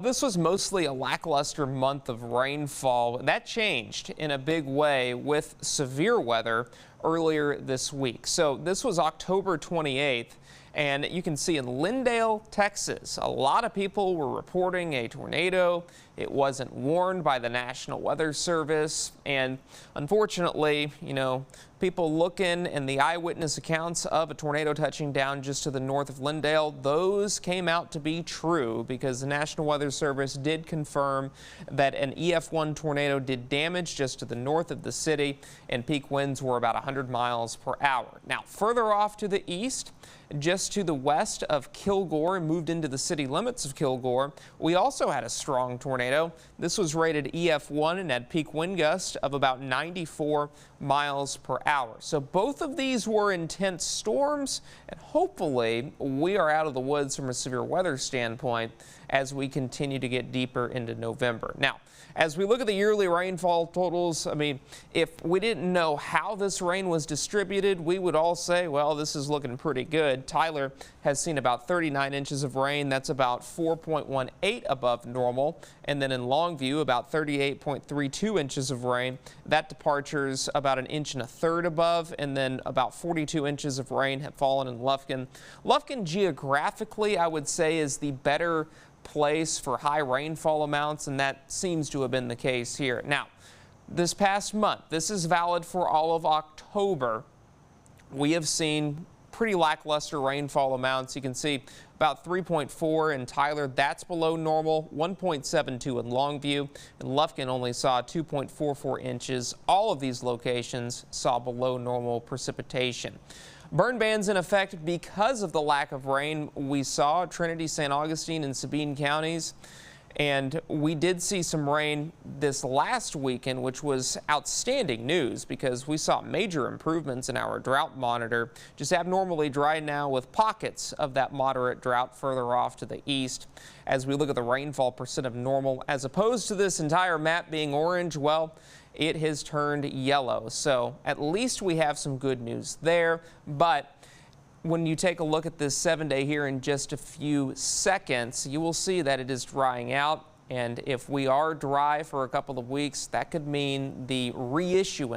This was mostly a lackluster month of rainfall. That changed in a big way with severe weather earlier this week. So this was October 28th. And you can see in Lindale, Texas, a lot of people were reporting a tornado. It wasn't warned by the National Weather Service. And unfortunately, people looking and the eyewitness accounts of a tornado touching down just to the north of Lindale, those came out to be true because the National Weather Service did confirm that an EF1 tornado did damage just to the north of the city, and peak winds were about 100 miles per hour. Now, further off to the east, just to the west of Kilgore, moved into the city limits of Kilgore, we also had a strong tornado. This was rated EF1 and had peak wind gust of about 94 miles per hour. So both of these were intense storms, and hopefully we are out of the woods from a severe weather standpoint as we continue to get deeper into November. Now, as we look at the yearly rainfall totals, if we didn't know how this rain was distributed, we would all say, well, this is looking pretty good. Tyler has seen about 39 inches of rain. That's about 4.18 above normal. And then in Longview, about 38.32 inches of rain. That departure's about 1 1/3 inches above, and then about 42 inches of rain have fallen in Lufkin. Lufkin geographically, I would say, is the better place for high rainfall amounts, and that seems to have been the case here. Now, this past month, this is valid for all of October, we have seen pretty lackluster rainfall amounts. You can see about 3.4 in Tyler, that's below normal, 1.72 in Longview, and Lufkin only saw 2.44 inches. All of these locations saw below normal precipitation. Burn bans in effect because of the lack of rain we saw Trinity, St. Augustine, and Sabine counties. And we did see some rain this last weekend, which was outstanding news because we saw major improvements in our drought monitor. Just abnormally dry now with pockets of that moderate drought further off to the east. As we look at the rainfall percent of normal, as opposed to this entire map being orange, well, it has turned yellow. So at least we have some good news there. But when you take a look at this 7-day here in just a few seconds, you will see that it is drying out. And if we are dry for a couple of weeks, that could mean the reissuance